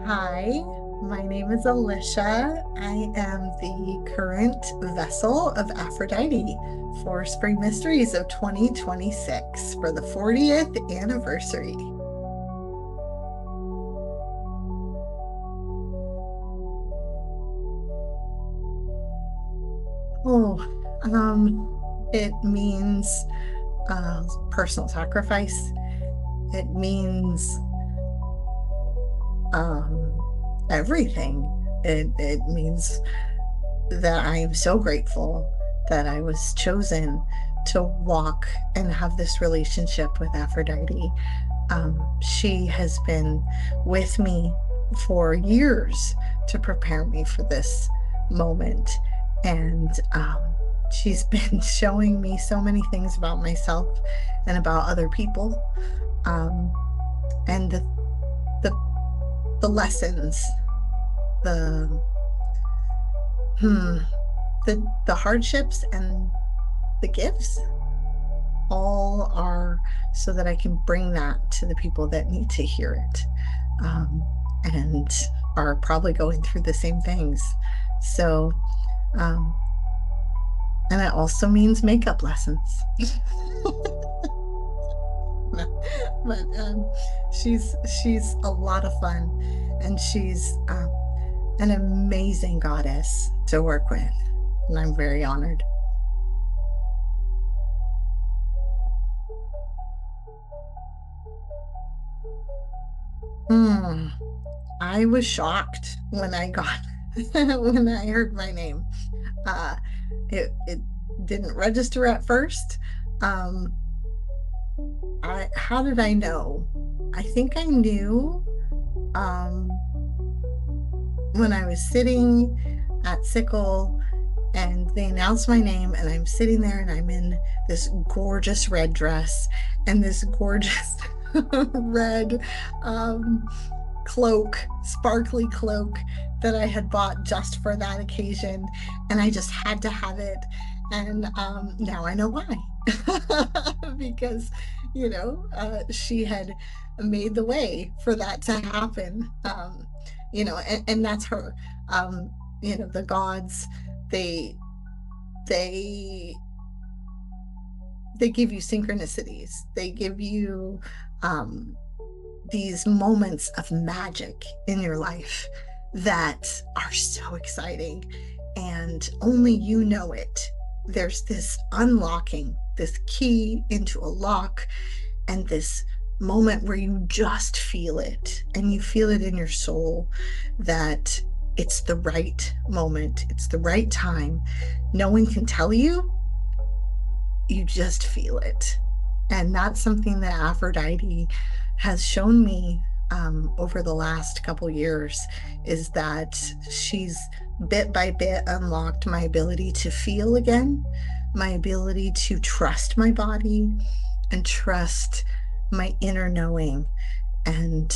Hi, my name is Alicia. I am the current vessel of Aphrodite for Spring Mysteries of 2026 for the 40th anniversary. Oh, it means personal sacrifice. It means everything. It means that I am so grateful that I was chosen to walk and have this relationship with Aphrodite. She has been with me for years to prepare me for this moment. And she's been showing me so many things about myself and about other people. And the, the lessons, the, hmm, the hardships and the gifts all are so that I can bring that to the people that need to hear it, and are probably going through the same things. So, and it also means makeup lessons. But she's a lot of fun, and she's an amazing goddess to work with, and I'm very honored. Hmm. I was shocked when I got when I heard my name. Uh, it didn't register at first. Um, how did I know? I think I knew um, when I was sitting at Sickle and they announced my name, and I'm sitting there and I'm in this gorgeous red dress and this gorgeous red cloak, sparkly cloak that I had bought just for that occasion, and I just had to have it. And now I know why. Because she had made the way for that to happen. And that's her. The gods, they they they give you synchronicities. They give you these moments of magic in your life that are so exciting, and only you know it. There's this unlocking, this key into a lock, and this moment where you just feel it, and you feel it in your soul that it's the right moment, it's the right time. No one can tell you, you just feel it. And that's something that Aphrodite has shown me over the last couple years, is that she's bit by bit unlocked my ability to feel again, my ability to trust my body and trust my inner knowing. And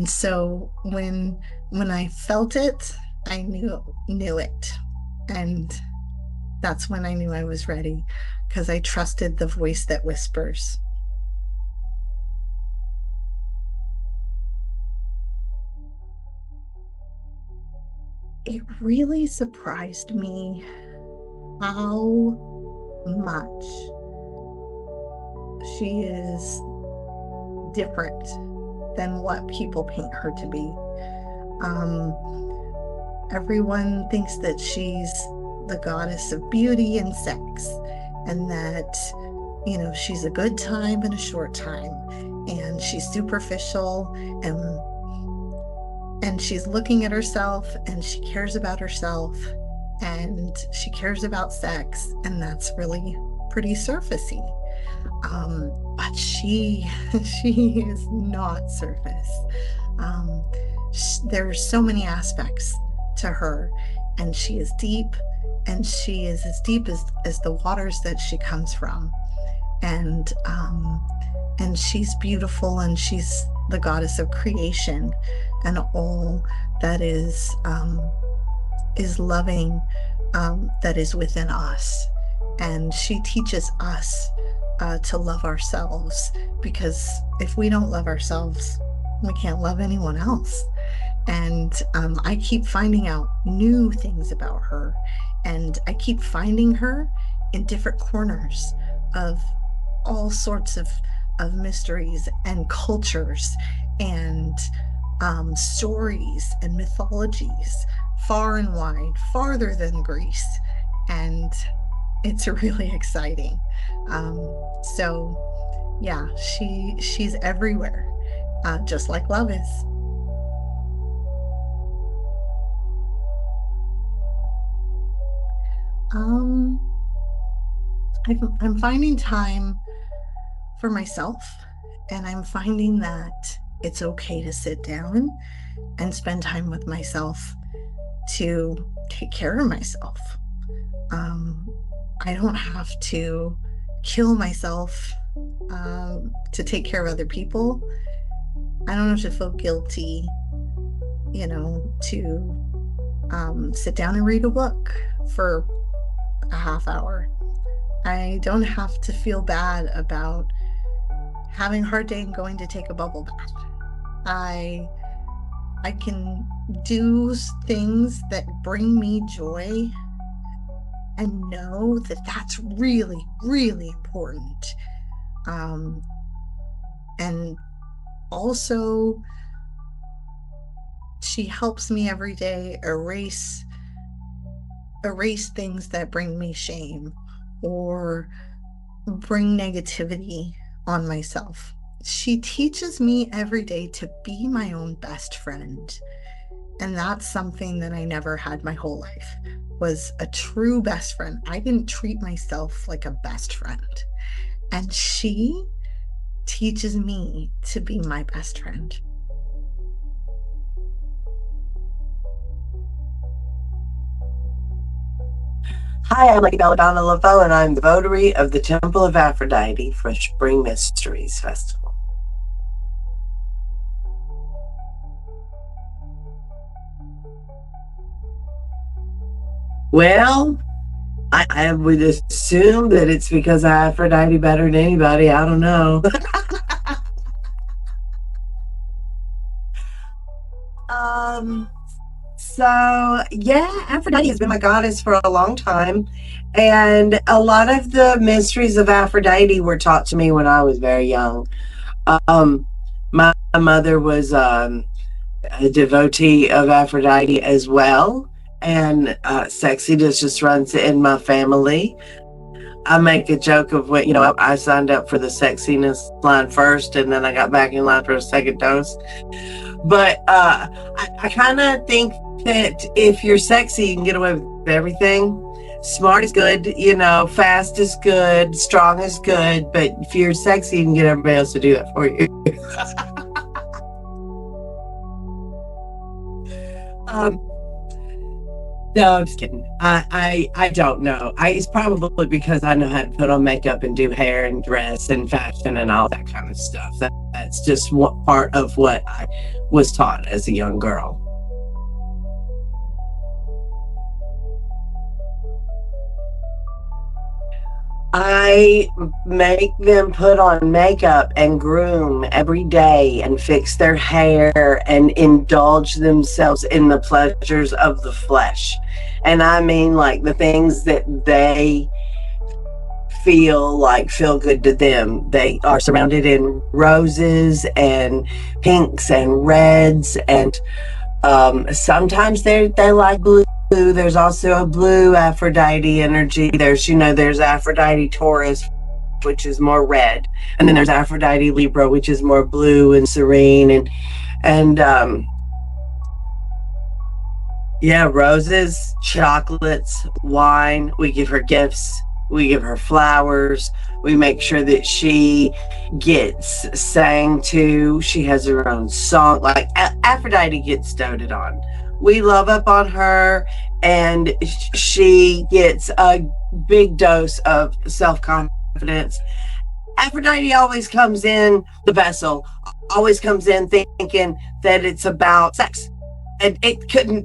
so when I felt it, I knew it. And that's when I knew I was ready, because I trusted the voice that whispers. It really surprised me how much she is different than what people paint her to be. Everyone thinks that she's the goddess of beauty and sex, and that she's a good time and a short time, and she's superficial, and she's looking at herself, and she cares about herself, and she cares about sex, and that's really pretty surfacey. But she she is not surface. There's so many aspects to her, and she is deep, and she is as deep as the waters that she comes from. And she's beautiful, and she's the goddess of creation and all that is loving, that is within us. And she teaches us to love ourselves, because if we don't love ourselves, We can't love anyone else. And I keep finding out new things about her. And I keep finding her in different corners of all sorts of mysteries and cultures and stories and mythologies, far and wide, farther than Greece. And it's really exciting. So yeah, she's everywhere, just like love is. Um, I'm finding time for myself, and I'm finding that it's okay to sit down and spend time with myself to take care of myself. Um, I don't have to kill myself to take care of other people. I don't have to feel guilty, to sit down and read a book for a half hour. I don't have to feel bad about having a hard day and going to take a bubble bath. I can do things that bring me joy and know that that's really, really important. And also, she helps me every day erase things that bring me shame or bring negativity on myself. She teaches me every day to be my own best friend. And that's something that I never had my whole life, was a true best friend. I didn't treat myself like a best friend. And she teaches me to be my best friend. Hi, I'm Lady Belladonna Laveau, and I'm the votary of the Temple of Aphrodite for Spring Mysteries Festival. Well, I would assume that it's because of Aphrodite better than anybody. I don't know. um, So, yeah, Aphrodite has been my goddess for a long time. And a lot of the mysteries of Aphrodite were taught to me when I was very young. Um, my mother was a devotee of Aphrodite as well. And sexiness just runs in my family. I make a joke of what, I signed up for the sexiness line first, and then I got back in line for a second dose. But I kind of think that if you're sexy, you can get away with everything. Smart is good, fast is good, strong is good. But if you're sexy, you can get everybody else to do that for you. No, I'm just kidding. I don't know. It's probably because I know how to put on makeup and do hair and dress and fashion and all that kind of stuff. That's just what part of what I was taught as a young girl. I make them put on makeup and groom every day and fix their hair and indulge themselves in the pleasures of the flesh. And I mean, like, the things that they feel good to them. They are surrounded in roses and pinks and reds, and sometimes they like blue. There's also a blue Aphrodite energy. There's Aphrodite Taurus, which is more red, and then there's Aphrodite Libra, which is more blue and serene, and yeah, roses, chocolates, wine. We give her gifts. We give her flowers. We make sure that she gets sang to. She has her own song. Like Aphrodite gets doted on. We love up on her, and she gets a big dose of self-confidence. Aphrodite always comes in the vessel, always comes in thinking that it's about sex. And it couldn't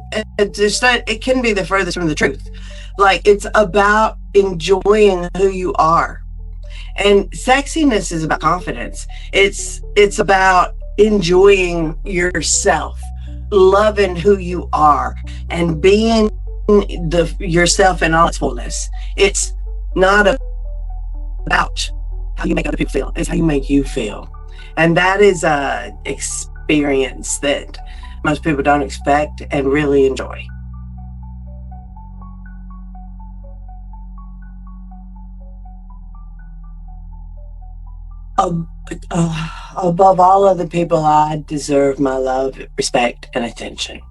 be the furthest from the truth. Like, it's about enjoying who you are. And sexiness is about confidence. It's about enjoying yourself, loving who you are, and being the yourself in all its fullness. It's not about how you make other people feel, it's how you make you feel. And that is a experience that most people don't expect and really enjoy. Um, Above all other people, I deserve my love, respect, and attention.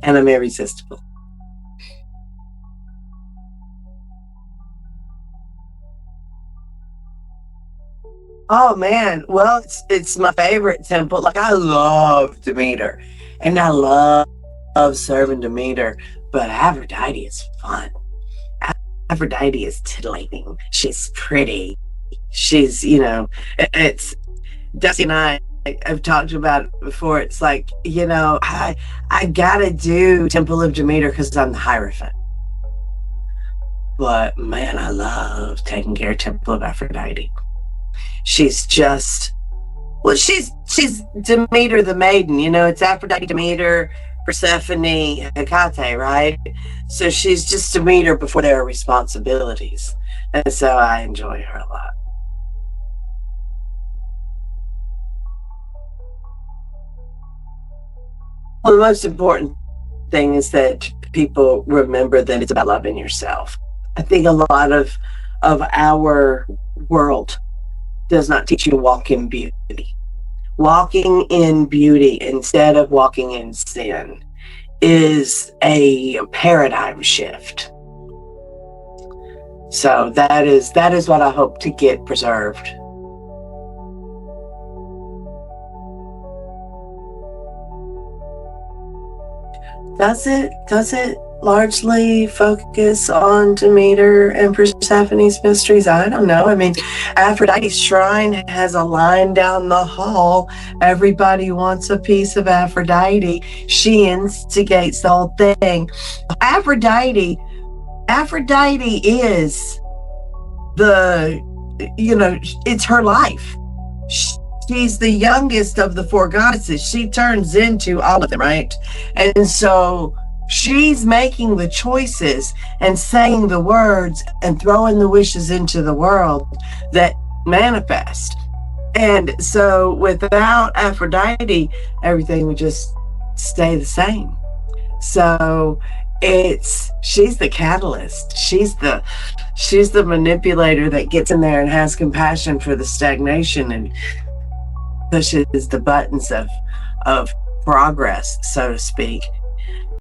And I'm irresistible. Oh man, well, it's my favorite temple. Like I love Demeter, and I love serving Demeter, but Aphrodite is fun. Aphrodite is titillating. She's pretty. She's, it's Dusty and I have talked about it before. It's like, I gotta do Temple of Demeter because I'm the Hierophant. But man, I love taking care of Temple of Aphrodite. She's just well, she's Demeter the maiden, it's Aphrodite, Demeter, Persephone, Hecate, right? So she's just Demeter before there are responsibilities. And so I enjoy her a lot. Well, the most important thing is that people remember that it's about loving yourself. I think a lot of our world does not teach you to walk in beauty. Walking in beauty instead of walking in sin is a paradigm shift. So that is what I hope to get preserved. Does it largely focus on Demeter and Persephone's mysteries? I don't know. I mean, Aphrodite's shrine has a line down the hall. Everybody wants a piece of Aphrodite. She instigates the whole thing. Aphrodite is it's her life. She's the youngest of the four goddesses. She turns into all of them, right? And so she's making the choices and saying the words and throwing the wishes into the world that manifest. And so without Aphrodite, everything would just stay the same. So she's the catalyst. She's the manipulator that gets in there and has compassion for the stagnation and pushes the buttons of progress, so to speak.